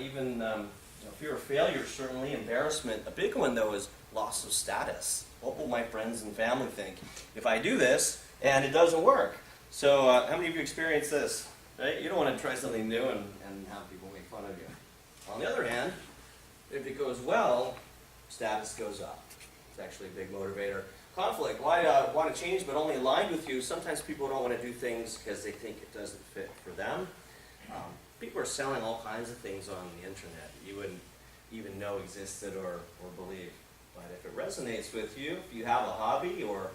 even fear of failure, certainly, embarrassment. A big one, though, is loss of status. What will my friends and family think if I do this and it doesn't work? So how many of you experience this? Right? You don't want to try something new and have people make fun of you. On the other hand, if it goes well, status goes up. It's actually a big motivator. Conflict. Why want to change but only aligned with you? Sometimes people don't want to do things because they think it doesn't fit for them. People are selling all kinds of things on the internet you wouldn't even know existed or believe. But if it resonates with you, if you have a hobby or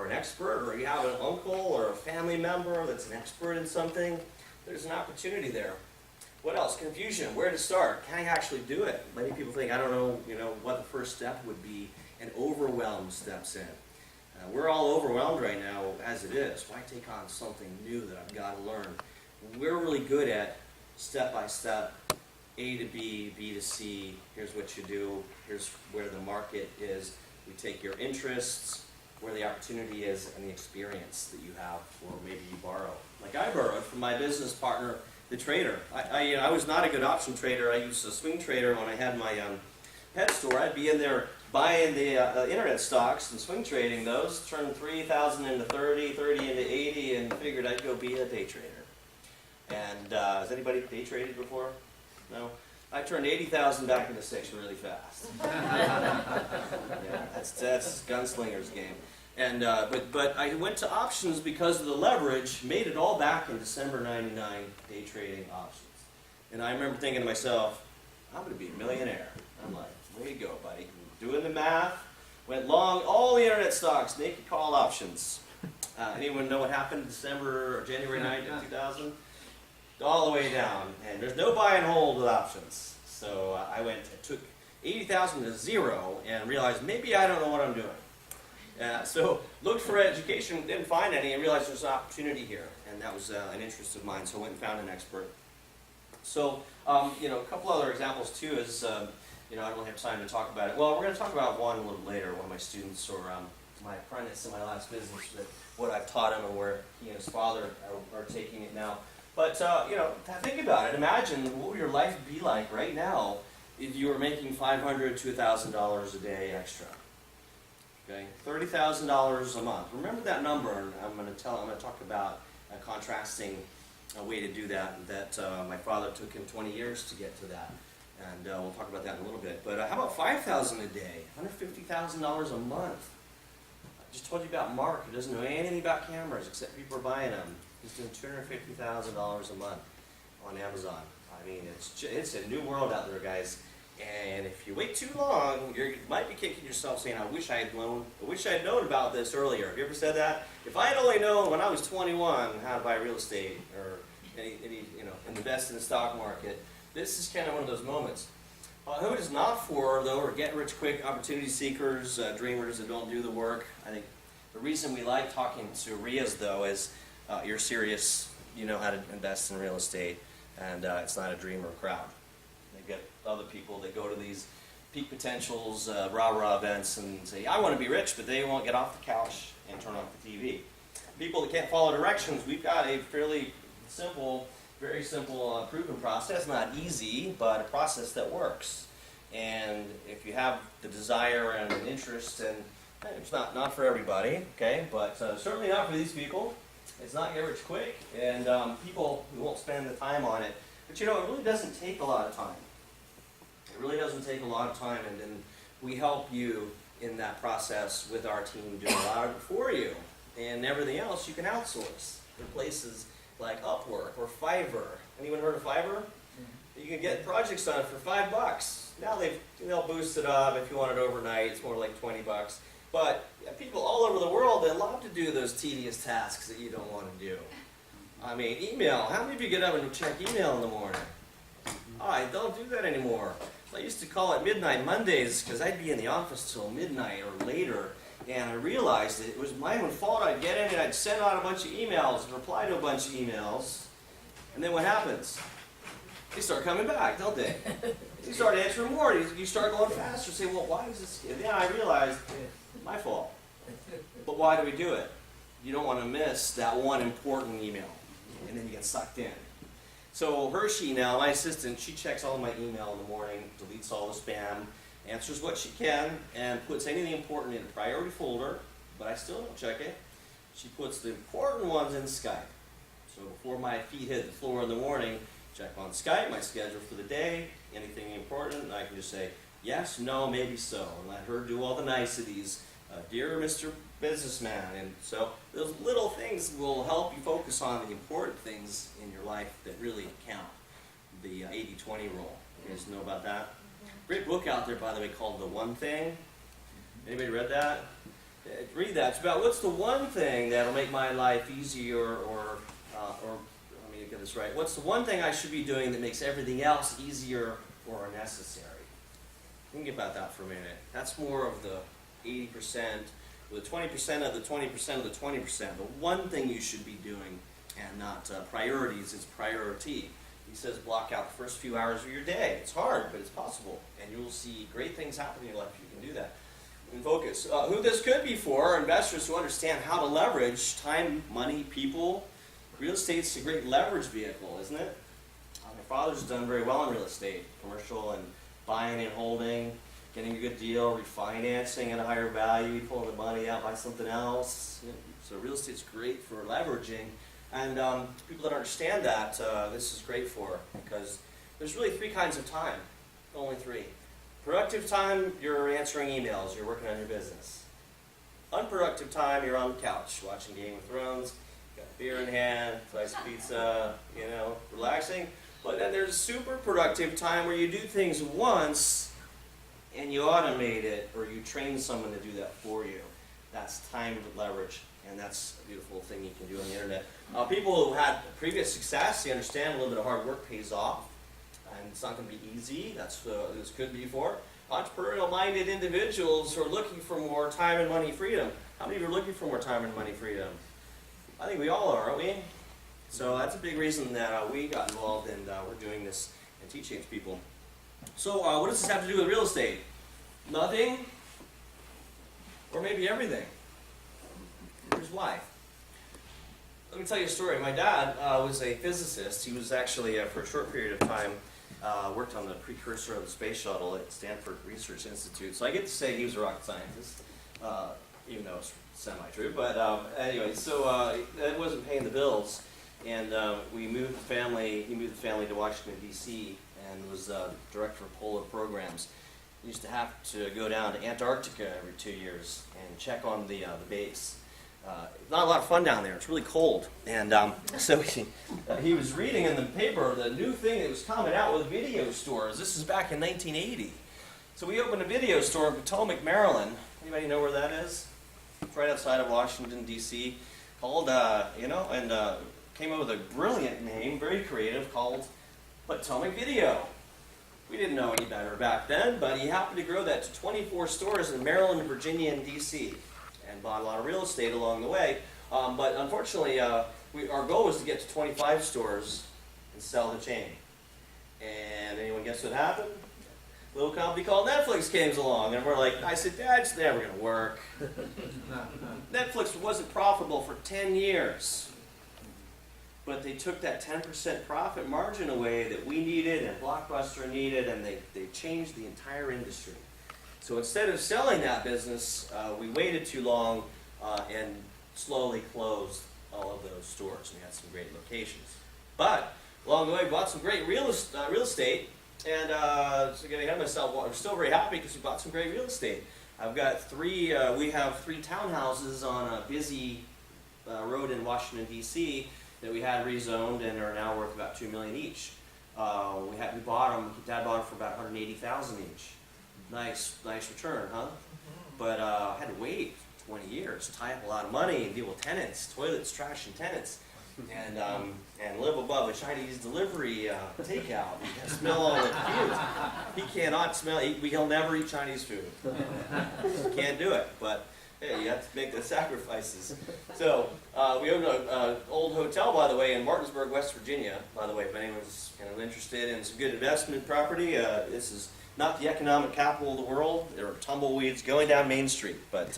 an expert, or you have an uncle or a family member that's an expert in something, there's an opportunity there. What else? Confusion. Where to start? Can I actually do it? Many people think, I don't know, what the first step would be, and overwhelm steps in. We're all overwhelmed right now as it is. Why take on something new that I've got to learn? We're really good at step-by-step, A to B, B to C. Here's what you do. Here's where the market is. We take your interests, where the opportunity is, and the experience that you have, or maybe you borrow. Like I borrowed from my business partner, the trader. I was not a good option trader. I used a swing trader when I had my pet store. I'd be in there buying the internet stocks and swing trading those, turned 3,000 into 30, 30 into 80, and figured I'd go be a day trader. And has anybody day traded before? No? I turned 80,000 back into 6 really fast. Yeah, that's gunslinger's game. And but I went to options because of the leverage, made it all back in December '99, day trading options. And I remember thinking to myself, I'm going to be a millionaire. I'm like, way you go, buddy. Doing the math, went long all the internet stocks, naked call options. Anyone know what happened December or January 9th, 2000? All the way down, and there's no buy and hold with options. So I took 80,000 to zero and realized maybe I don't know what I'm doing. So looked for education, didn't find any, and realized there's an opportunity here, and that was an interest of mine. So I went and found an expert. So a couple other examples too is I don't really have time to talk about it. Well, we're going to talk about one a little later. One of my students or my apprentice in my last business, that what I've taught him and where he and his father are taking it now. But, think about it. Imagine what would your life be like right now if you were making $500 to $1,000 a day extra. Okay, $30,000 a month. Remember that number, and I'm going to talk about a contrasting way to do that my father took him 20 years to get to that. And we'll talk about that in a little bit. But how about $5,000 a day? $150,000 a month. I just told you about Mark, who doesn't know anything about cameras except people are buying them. He's doing $250,000 a month on Amazon. I mean, it's a new world out there, guys. And if you wait too long, you might be kicking yourself saying, I wish I had known about this earlier. Have you ever said that? If I had only known when I was 21 how to buy real estate or invest in the stock market, this is kind of one of those moments. Who it is not for, though, are get-rich-quick opportunity seekers, dreamers that don't do the work. I think the reason we like talking to REIAs, though, is you're serious, you know how to invest in real estate, and it's not a dreamer crowd. They get other people that go to these peak potentials, rah-rah events and say, I want to be rich, but they won't get off the couch and turn off the TV. People that can't follow directions, we've got a fairly simple, very simple, proven process. Not easy, but a process that works. And if you have the desire and an interest, and it's not for everybody, okay, but certainly not for these people. It's not get rich quick, and people who won't spend the time on it. But it really doesn't take a lot of time. It really doesn't take a lot of time, and then we help you in that process with our team doing a lot of it for you. And everything else you can outsource. There are places like Upwork or Fiverr. Anyone heard of Fiverr? You can get projects done for $5. Now they'll boost it up. If you want it overnight, it's more like $20. But people all over the world, they love to do those tedious tasks that you don't want to do. I mean, email. How many of you get up and check email in the morning? I don't do that anymore. I used to call it Midnight Mondays because I'd be in the office till midnight or later, and I realized that it was my own fault. I'd get in and I'd send out a bunch of emails and reply to a bunch of emails, and then what happens? They start coming back, don't they? You start answering more. You start going faster. Say, well, why is this? And then I realized, my fault. But why do we do it? You don't want to miss that one important email, and then you get sucked in. So Hershey now, my assistant, she checks all of my email in the morning, deletes all the spam, answers what she can, and puts anything important in a priority folder, but I still don't check it. She puts the important ones in Skype. So before my feet hit the floor in the morning, check on Skype, my schedule for the day, anything important, and I can just say, yes, no, maybe so, and let her do all the niceties. Dear Mr. Businessman, and so those little things will help you focus on the important things in your life that really count. The 80-20 rule. You guys know about that? Great book out there, by the way, called The One Thing. Anybody read that? Read that. It's about what's the one thing that'll make my life easier, or let me get this right. What's the one thing I should be doing that makes everything else easier or unnecessary? Think about that for a minute. That's more of the 80%, with 20% of the 20% of the 20%. The one thing you should be doing, and not priorities, it's priority. He says block out the first few hours of your day. It's hard, but it's possible. And you'll see great things happen in your life if you can do that. And focus. Who this could be for are investors who understand how to leverage time, money, people. Real estate's a great leverage vehicle, isn't it? My father's done very well in real estate, commercial and buying and holding, getting a good deal, refinancing at a higher value, pulling the money out, buy something else. So real estate's great for leveraging. And people that understand that, this is great for, because there's really three kinds of time, only three. Productive time, you're answering emails, you're working on your business. Unproductive time, you're on the couch watching Game of Thrones, got a beer in hand, slice of pizza, relaxing. But then there's super productive time where you do things once and you automate it, or you train someone to do that for you. That's time leverage, and that's a beautiful thing you can do on the internet. People who had previous success, they understand a little bit of hard work pays off, and it's not going to be easy. That's what this could be for. Entrepreneurial-minded individuals who are looking for more time and money freedom. How many of you are looking for more time and money freedom? I think we all are, aren't we? So that's a big reason that we got involved, and we're doing this and teaching it to people. So what does this have to do with real estate? Nothing, or maybe everything. Here's why. Let me tell you a story. My dad was a physicist. He was actually, for a short period of time, worked on the precursor of the space shuttle at Stanford Research Institute. So I get to say he was a rocket scientist, even though it's semi-true. But anyway, so that wasn't paying the bills. And we moved the family, he moved the family to Washington, D.C., and was director of polar programs. We used to have to go down to Antarctica every 2 years and check on the base. Not a lot of fun down there. It's really cold. And so he was reading in the paper the new thing that was coming out with video stores. This is back in 1980. So we opened a video store in Potomac, Maryland. Anybody know where that is? It's right outside of Washington, D.C. Called, came up with a brilliant name, very creative, called Potomac Video. We didn't know any better back then, but he happened to grow that to 24 stores in Maryland, Virginia, and D.C., and bought a lot of real estate along the way. But unfortunately, our goal was to get to 25 stores and sell the chain. And anyone guess what happened? A little company called Netflix came along, and we're like, I said, Dad, it's never going to work. Netflix wasn't profitable for 10 years. But they took that 10% profit margin away that we needed and Blockbuster needed, and they changed the entire industry. So instead of selling that business, we waited too long and slowly closed all of those stores. We had some great locations. But along the way, we bought some great real estate, and so getting ahead of myself, I'm still very happy because we bought some great real estate. I've got we have three townhouses on a busy road in Washington, D.C., that we had rezoned and are now worth about $2 million each. We bought them. Dad bought them for about $180,000 each. Nice return, huh? But I had to wait 20 years, tie up a lot of money, and deal with tenants, toilets, trash, and tenants, and live above a Chinese delivery takeout. He can smell all the fumes. He cannot smell. He'll never eat Chinese food. He can't do it, but. Hey, you have to make the sacrifices. So we own an old hotel, by the way, in Martinsburg, West Virginia. By the way, if anyone's kind of interested in some good investment property, this is not the economic capital of the world. There are tumbleweeds going down Main Street, but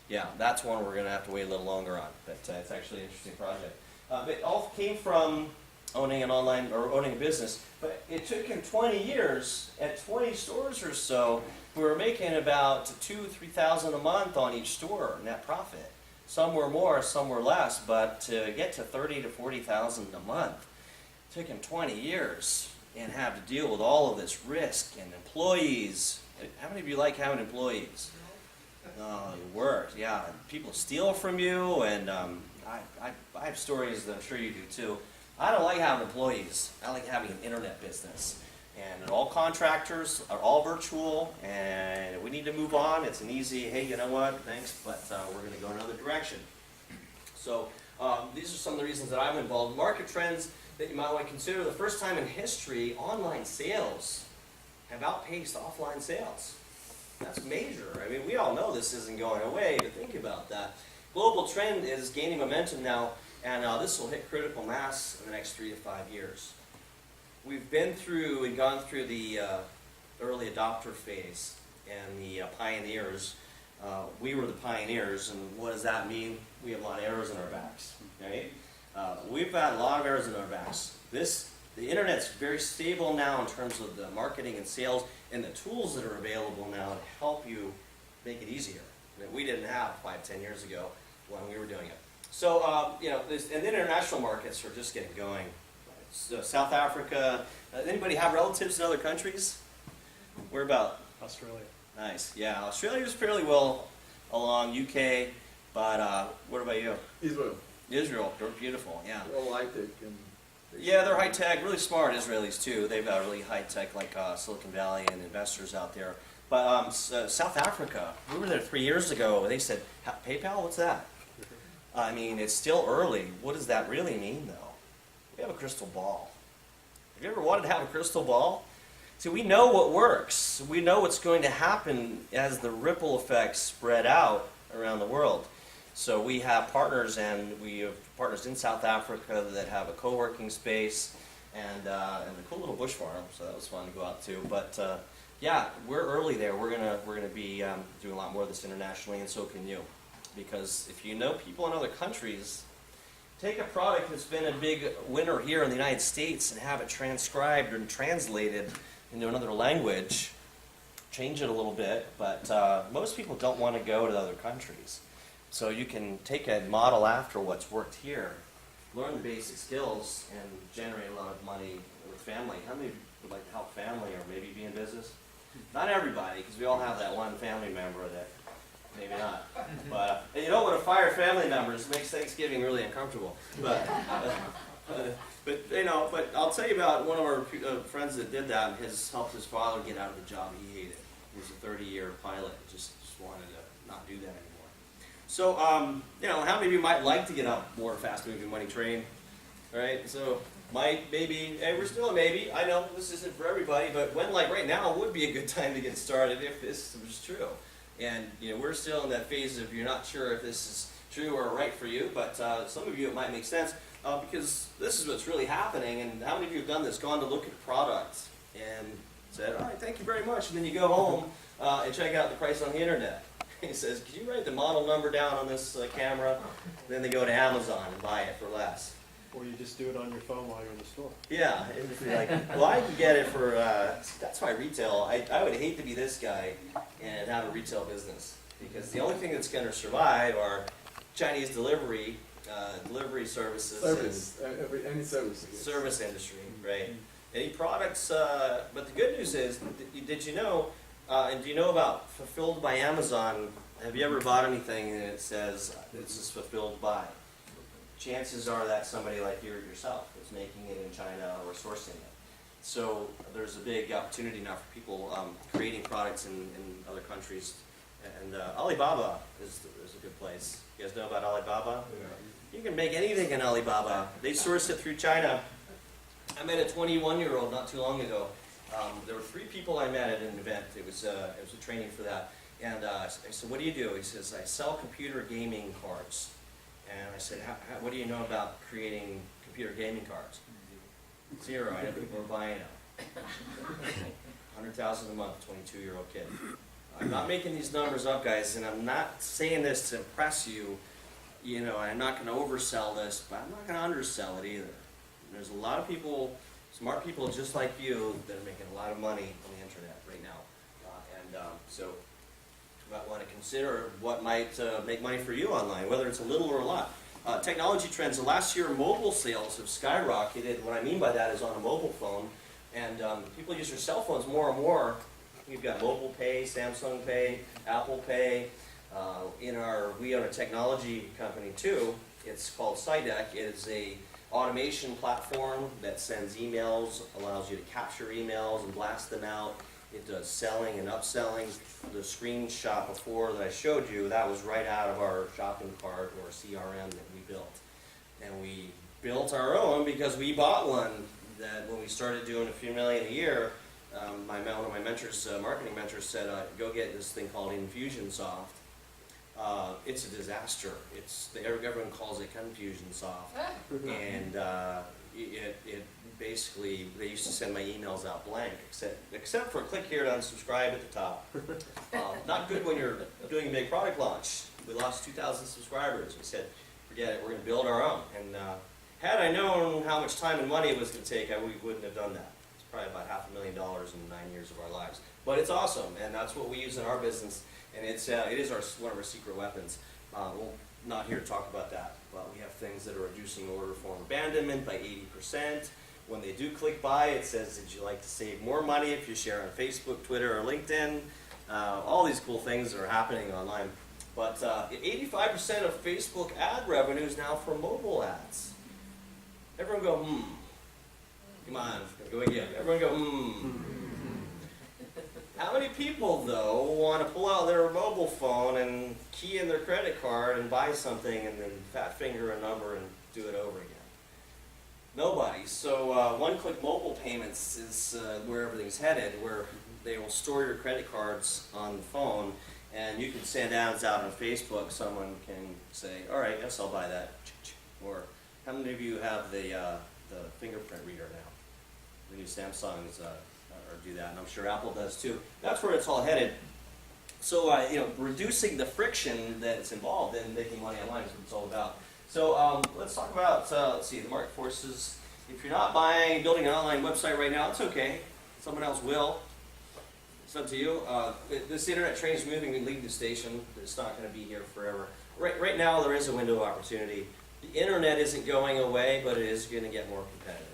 yeah, that's one we're going to have to wait a little longer on. But it's actually an interesting project. It all came from owning an online or owning a business. But it took him 20 years at 20 stores or so. We were making about $2,000–3,000 a month on each store net profit. Some were more, some were less, but to get to $30,000 to $40,000 a month took him 20 years and have to deal with all of this risk and employees. How many of you like having employees? Oh, it works, yeah. People steal from you, and I have stories that I'm sure you do too. I don't like having employees. I like having an internet business. And all contractors are all virtual, and we need to move on. It's an easy, hey, you know what, thanks, but we're going to go another direction. So these are some of the reasons that I'm involved. Market trends that you might want to consider. The first time in history, online sales have outpaced offline sales. That's major. I mean, we all know this isn't going away, but think about that. Global trend is gaining momentum now, and this will hit critical mass in the next 3 to 5 years. We've been through and gone through the early adopter phase and the pioneers. We were the pioneers, and what does that mean? We have a lot of arrows in our backs, right? We've had a lot of arrows in our backs. The internet's very stable now in terms of the marketing and sales and the tools that are available now to help you make it easier that we didn't have 5–10 years ago when we were doing it. So, and the international markets are just getting going. So South Africa, anybody have relatives in other countries? Where about? Australia. Nice, yeah. Australia's fairly well along, UK, but what about you? Israel. Israel, they're beautiful, yeah. They're all high-tech. Yeah, they're high-tech, really smart Israelis too. They've got really high-tech like Silicon Valley and investors out there. But South Africa, we were there 3 years ago. They said, PayPal, what's that? I mean, it's still early. What does that really mean, though? We have a crystal ball. Have you ever wanted to have a crystal ball? See, we know what works. We know what's going to happen as the ripple effects spread out around the world. So we have partners, and we have partners in South Africa that have a co-working space and a cool little bush farm. So that was fun to go out to. But yeah, we're early there. We're gonna be doing a lot more of this internationally, and so can you. Because if you know people in other countries, take a product that's been a big winner here in the United States and have it transcribed and translated into another language, change it a little bit, but most people don't want to go to other countries. So you can take a model after what's worked here, learn the basic skills, and generate a lot of money with family. How many would like to help family or maybe be in business? Not everybody, because we all have that one family member that maybe not. But and you don't want to fire family members. It makes Thanksgiving really uncomfortable. But but I'll tell you about one of our friends that did that. Has helped his father get out of the job he hated. He was a 30-year pilot. Just wanted to not do that anymore. So how many of you might like to get on more fast-moving money train? All right. So might, maybe, hey, we're still a maybe. I know this isn't for everybody, but when, like right now, would be a good time to get started if this was true. And we're still in that phase of you're not sure if this is true or right for you, but some of you it might make sense because this is what's really happening. And how many of you have done this, gone to look at products and said, all right, thank you very much, and then you go home and check out the price on the internet. He says, could you write the model number down on this camera? And then they go to Amazon and buy it for less. Or you just do it on your phone while you're in the store. Yeah, it'd be like, well, I can get it for, that's why retail, I would hate to be this guy and have a retail business. Because the only thing that's going to survive are Chinese delivery services. Any service. Service industry, right? Any products, but the good news is, did you know, and do you know about Fulfilled by Amazon? Have you ever bought anything and it says, this is fulfilled by? Chances are that somebody like you or yourself is making it in China or sourcing it. So there's a big opportunity now for people creating products in other countries. And Alibaba is a good place. You guys know about Alibaba? Yeah. You can make anything in Alibaba. They source it through China. I met a 21-year-old not too long ago. There were 3 people I met at an event. It was a training for that. And I said, what do you do? He says, I sell computer gaming cards. And I said, what do you know about creating computer gaming cards? 0. I know people are buying them. 100,000 a month, 22-year-old kid. I'm not making these numbers up, guys, and I'm not saying this to impress you. I'm not going to oversell this, but I'm not going to undersell it either. There's a lot of people, smart people just like you, that are making a lot of money on the internet right now. So you might want to consider what might make money for you online, whether it's a little or a lot. Technology trends. The last year, mobile sales have skyrocketed. What I mean by that is on a mobile phone. And people use their cell phones more and more. We've got mobile pay, Samsung Pay, Apple Pay. We own a technology company too. It's called Cydeck. It is a automation platform that sends emails, allows you to capture emails and blast them out. It does selling and upselling. The screenshot before that I showed you, that was right out of our shopping cart or CRM that we built. And we built our own because we bought one that when we started doing a few million a year, one of my mentors, marketing mentors said, go get this thing called Infusionsoft. It's a disaster. Everyone calls it Confusionsoft. And it basically, they used to send my emails out blank, except for click here to unsubscribe at the top. Not good when you're doing a big product launch. We lost 2,000 subscribers. We said, forget it, we're going to build our own. And had I known how much time and money it was going to take, we wouldn't have done that. It's probably about $500,000 in 9 years of our lives. But it's awesome, and that's what we use in our business, and it is one of our secret weapons. We're not here to talk about that, but we have things that are reducing order form abandonment by 80%. When they do click buy, it says, did you like to save more money if you share on Facebook, Twitter, or LinkedIn? All these cool things are happening online. But 85% of Facebook ad revenue is now from mobile ads. Everyone go, Come on, go again. Everyone go, How many people, though, want to pull out their mobile phone and key in their credit card and buy something and then fat finger a number and do it over again? Nobody. So one-click mobile payments is where everything's headed, where they will store your credit cards on the phone, and you can send ads out on Facebook. Someone can say, all right, yes, I'll buy that. Or how many of you have the fingerprint reader now? The new Samsungs do that, and I'm sure Apple does too. That's where it's all headed. So reducing the friction that's involved in making money online is what it's all about. So let's talk about, the market forces. If you're not building an online website right now, it's okay. Someone else will. It's up to you. This internet train is moving and leaving the station. It's not going to be here forever. Right now, there is a window of opportunity. The internet isn't going away, but it is going to get more competitive.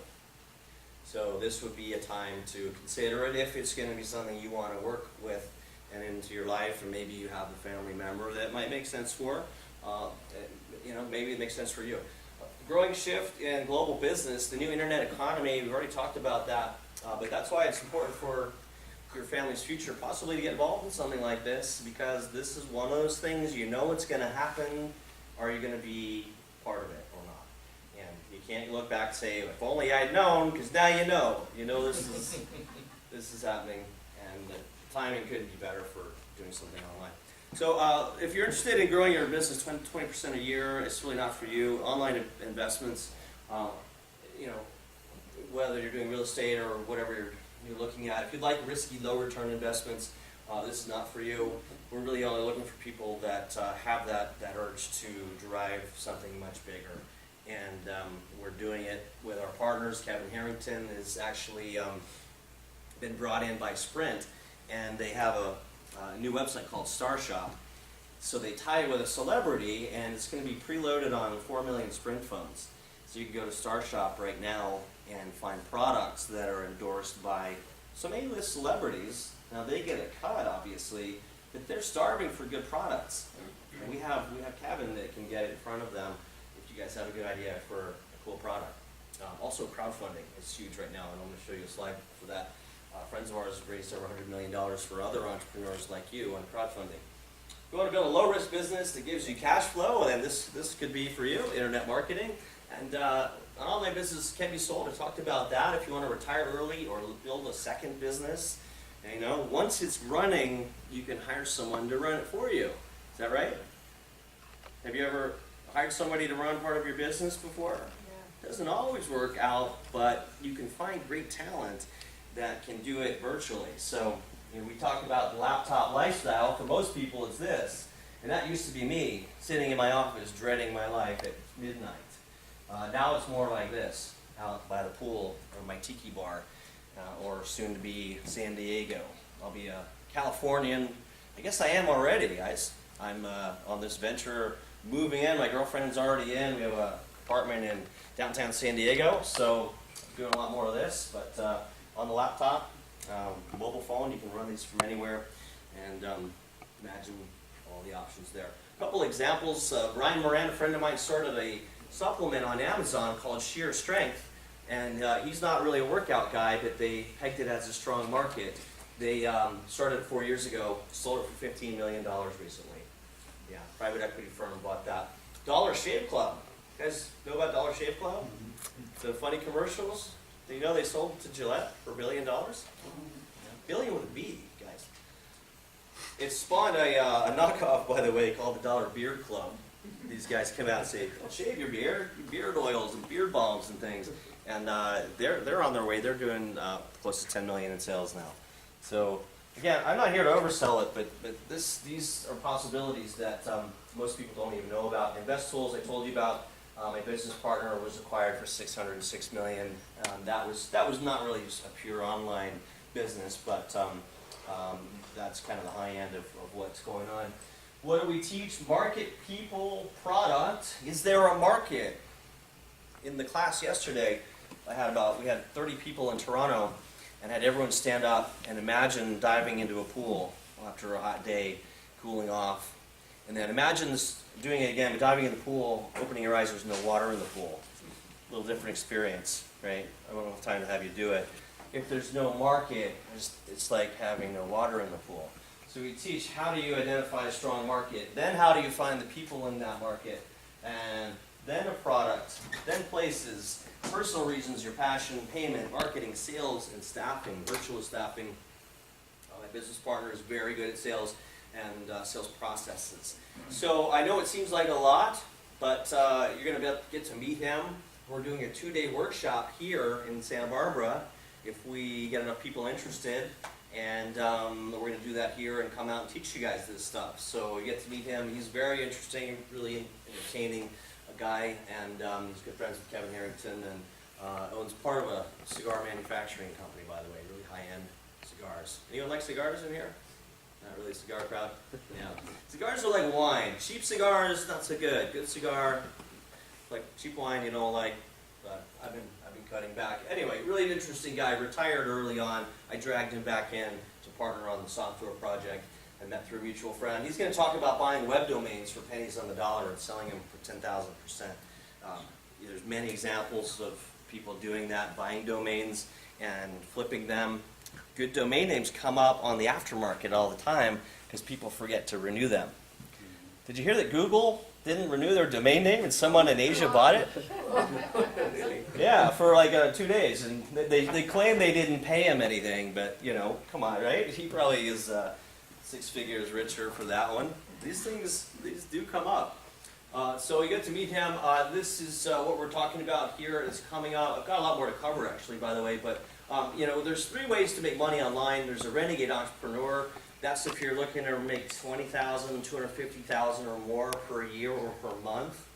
So this would be a time to consider it if it's going to be something you want to work with and into your life, or maybe you have a family member that might make sense for. Maybe it makes sense for you. Growing shift in global business, the new internet economy, we've already talked about that, but that's why it's important for your family's future possibly to get involved in something like this, because this is one of those things, you know it's going to happen. Are you going to be part of it or not? And you can't look back and say, if only I'd known, because now you know. You know this is happening, and the timing couldn't be better for doing something online. So if you're interested in growing your business 20% a year, it's really not for you. Online investments, whether you're doing real estate or whatever you're looking at. If you'd like risky, low return investments, this is not for you. We're really only looking for people that have that urge to drive something much bigger. And we're doing it with our partners. Kevin Harrington is actually been brought in by Sprint, and they have a new website called Starshop. So they tie it with a celebrity, and it's going to be preloaded on 4 million Sprint phones. So you can go to Starshop right now and find products that are endorsed by some A-list celebrities. Now they get a cut, obviously, but they're starving for good products. And we have Kevin that can get it in front of them if you guys have a good idea for a cool product. Also, crowdfunding is huge right now, and I'm going to show you a slide for that. Friends of ours have raised over $100 million for other entrepreneurs like you on crowdfunding. If you want to build a low-risk business that gives you cash flow, then this could be for you, internet marketing. And an online business can be sold. I talked about that. If you want to retire early or build a second business, once it's running, you can hire someone to run it for you. Is that right? Have you ever hired somebody to run part of your business before? Yeah. It doesn't always work out, but you can find great talent that can do it virtually. So we talk about the laptop lifestyle. For most people, it's this. And that used to be me, sitting in my office, dreading my life at midnight. Now it's more like this. out by the pool or my tiki bar, or soon to be San Diego. I'll be a Californian. I guess I am already, guys. I'm on this venture, moving in. My girlfriend's already in. We have an apartment in downtown San Diego, so I'm doing a lot more of this. But on the laptop, mobile phone, you can run these from anywhere, and imagine all the options there. A couple examples. Ryan Moran, a friend of mine, started a supplement on Amazon called Sheer Strength, and he's not really a workout guy, but they pegged it as a strong market. They started it 4 years ago, sold it for $15 million recently. Yeah, private equity firm bought that. Dollar Shave Club. You guys know about Dollar Shave Club? The funny commercials? Do you know they sold it to Gillette for $1 billion? Billion with a B, guys. It spawned a knockoff, by the way, called the Dollar Beard Club. These guys come out and say, "Well, shave your beard, beard oils and beard balms and things." And they're on their way. They're doing close to 10 million in sales now. So again, I'm not here to oversell it, but these are possibilities that most people don't even know about. Invest Tools, I told you about. My business partner was acquired for $606 million. That was not really just a pure online business, but that's kind of the high end of what's going on. What do we teach? Market, people, product. Is there a market? In the class yesterday, we had 30 people in Toronto, and had everyone stand up and imagine diving into a pool after a hot day, cooling off. And then imagine this, doing it again, but diving in the pool, opening your eyes, there's no water in the pool. A little different experience, right? I won't have time to have you do it. If there's no market, it's like having no water in the pool. So we teach how do you identify a strong market, then how do you find the people in that market, and then a product, then places, personal reasons, your passion, payment, marketing, sales, and staffing, virtual staffing. My business partner is very good at sales and sales processes. So I know it seems like a lot, but you're going to get to meet him. We're doing a 2-day workshop here in Santa Barbara if we get enough people interested. And we're going to do that here and come out and teach you guys this stuff. So you get to meet him. He's very interesting, really entertaining guy, and he's good friends with Kevin Harrington, and owns part of a cigar manufacturing company, by the way, really high-end cigars. Anyone like cigars in here? Not really a cigar crowd? Yeah. Cigars are like wine. Cheap cigars, not so good. Good cigar, like cheap wine, you don't like, but I've been cutting back. Anyway, really interesting guy, retired early on. I dragged him back in to partner on the software project and met through a mutual friend. He's going to talk about buying web domains for pennies on the dollar and selling them for 10,000%. There's many examples of people doing that, buying domains and flipping them. Good domain names come up on the aftermarket all the time because people forget to renew them. Did you hear that Google didn't renew their domain name and someone in Asia bought it? Yeah, for like 2 days, and they claim they didn't pay him anything, but you know, come on, right? He probably is 6 figures richer for that one. These do come up. So you get to meet him. This is what we're talking about here. Is coming up. I've got a lot more to cover actually, by the way, but you know, there's 3 ways to make money online. There's a renegade entrepreneur. That's if you're looking to make $20,000, $250,000 or more per year or per month.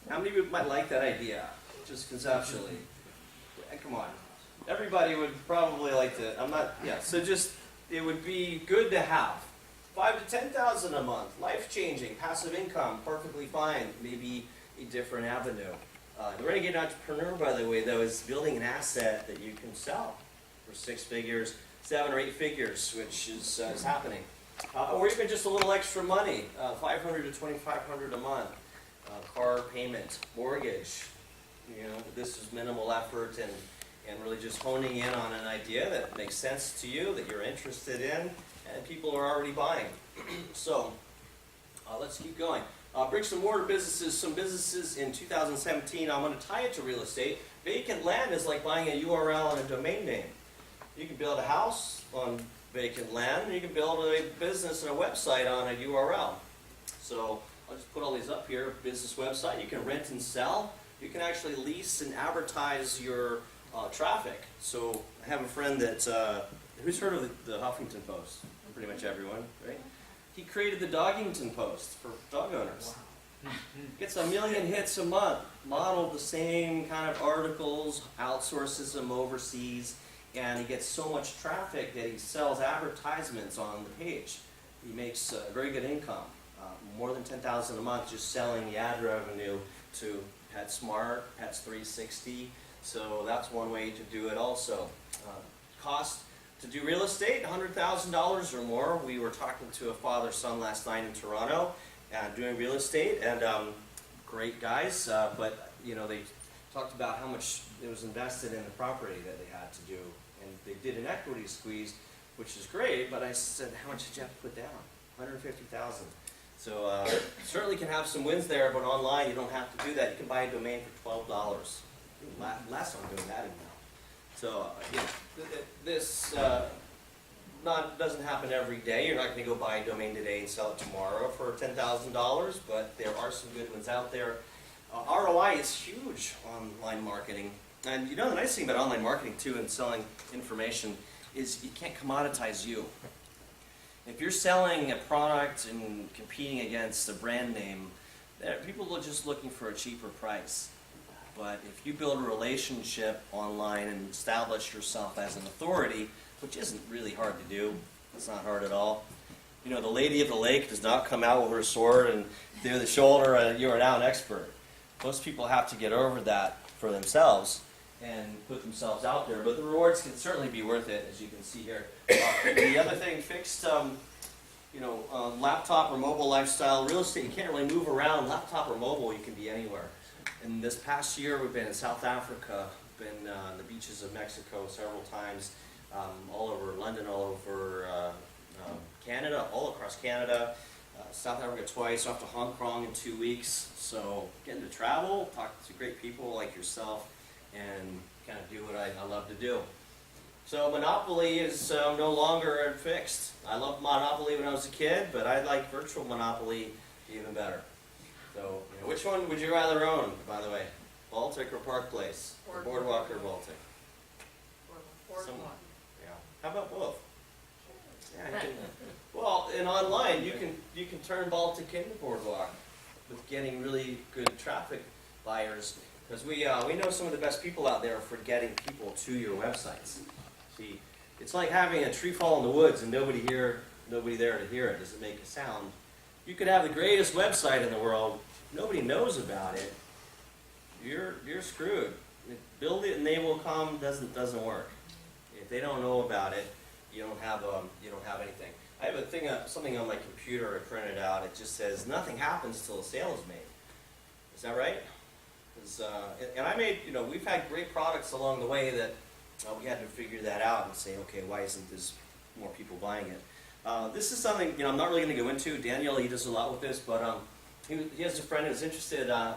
How many of you might like that idea, just conceptually? Come on. Everybody would probably like to. So just, it would be good to have. 5 to 10,000 a month, life-changing, passive income, perfectly fine, maybe a different avenue. The renegade entrepreneur, by the way, though, is building an asset that you can sell for 6 figures, 7 or 8 figures, which is happening. Or even just a little extra money, $500 to $2,500 a month, car payment, mortgage. You know, this is minimal effort and really just honing in on an idea that makes sense to you, that you're interested in, and people are already buying. So let's keep going. Bricks and mortar businesses, some businesses in 2017, I'm going to tie it to real estate. Vacant land is like buying a URL and a domain name. You can build a house on vacant land, and you can build a business and a website on a URL. So I'll just put all these up here. Business website, you can rent and sell. You can actually lease and advertise your traffic. So I have a friend that, who's heard of the Huffington Post? Pretty much everyone, right? He created the Doggington Post for dog owners. Gets 1 million hits a month, modeled the same kind of articles, outsources them overseas, and he gets so much traffic that he sells advertisements on the page. He makes very good income, more than $10,000 a month just selling the ad revenue to PetSmart, Pets 360. So that's one way to do it also. Cost to do real estate, $100,000 or more. We were talking to a father-son last night in Toronto, doing real estate, and great guys, but you know, they talked about how much it was invested in the property that they had to do, and they did an equity squeeze, which is great, but I said, how much did you have to put down? $150,000. So certainly can have some wins there, but online you don't have to do that. You can buy a domain for $12. Last time I'm doing that even now. So this doesn't happen every day. You're not going to go buy a domain today and sell it tomorrow for $10,000, but there are some good ones out there. ROI is huge online marketing. And you know the nice thing about online marketing too and selling information is you can't commoditize you. If you're selling a product and competing against a brand name, people are just looking for a cheaper price. But if you build a relationship online and establish yourself as an authority, which isn't really hard to do, it's not hard at all. You know, the lady of the lake does not come out with her sword and do the shoulder and you are now an expert. Most people have to get over that for themselves and put themselves out there, but the rewards can certainly be worth it, as you can see here. The other thing, fixed, laptop or mobile lifestyle, real estate, you can't really move around. Laptop or mobile, you can be anywhere. And this past year, we've been in South Africa, been on the beaches of Mexico several times, all over London, all over Canada, all across Canada, South Africa twice, off to Hong Kong in 2 weeks. So getting to travel, talk to great people like yourself, and kind of do what I love to do. So Monopoly is no longer fixed. I loved Monopoly when I was a kid, but I like virtual Monopoly even better. So, which one would you rather own, by the way? Baltic or Park Place? Or Boardwalk or Baltic? Boardwalk. Yeah. How about both? Yeah, well, and online you can turn Baltic into Boardwalk with getting really good traffic buyers, because we know some of the best people out there for getting people to your websites. See, it's like having a tree fall in the woods and nobody there to hear it. Does it make a sound? You could have the greatest website in the world. Nobody knows about it. You're screwed. Build it and they will come doesn't work. If they don't know about it, you don't have anything. I have something on my computer I printed out. It just says nothing happens till a sale is made. Is that right? And I made, we've had great products along the way that we had to figure that out and say, okay, why isn't this more people buying it? This is something, I'm not really going to go into. Daniel, he does a lot with this, but he has a friend who's interested, was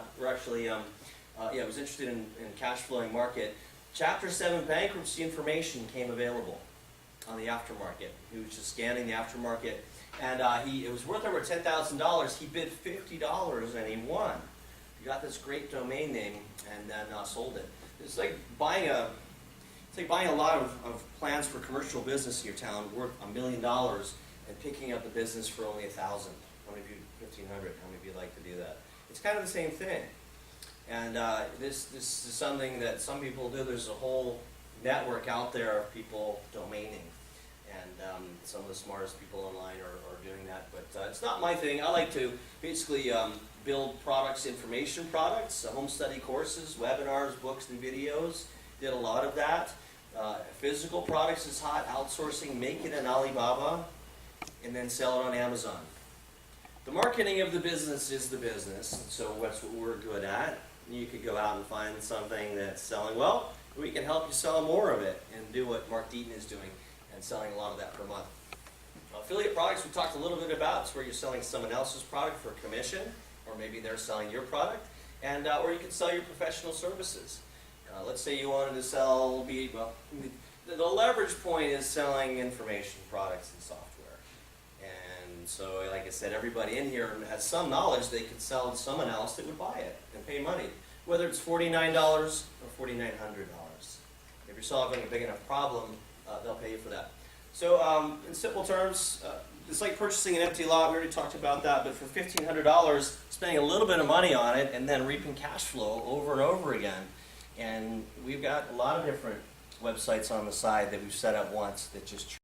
interested in cash flowing market. Chapter 7 bankruptcy information came available on the aftermarket. He was just scanning the aftermarket, and it was worth over $10,000. He bid $50 and he won. He got this great domain name and then sold it. It's like buying a lot of plans for commercial business in your town worth $1 million and picking up the business for only $1,000. How many of you, $1,500? How many of you like to do that? It's kind of the same thing. And this is something that some people do. There's a whole network out there of people domaining. And some of the smartest people online are doing that. But it's not my thing. I like to basically build products, information products, home study courses, webinars, books, and videos. Did a lot of that. Physical products is hot. Outsourcing, make it in Alibaba, and then sell it on Amazon. The marketing of the business is the business, so that's what we're good at. You could go out and find something that's selling well. We can help you sell more of it and do what Mark Deaton is doing and selling a lot of that per month. Affiliate products we talked a little bit about. It's where you're selling someone else's product for commission, or maybe they're selling your product, and or you can sell your professional services. Let's say you wanted to sell, the leverage point is selling information products and software. And so, like I said, everybody in here has some knowledge they could sell to someone else that would buy it and pay money, whether it's $49 or $4,900. If you're solving a big enough problem, they'll pay you for that. So in simple terms, it's like purchasing an empty lot. We already talked about that. But for $1,500, spending a little bit of money on it and then reaping cash flow over and over again. And we've got a lot of different websites on the side that we've set up once that just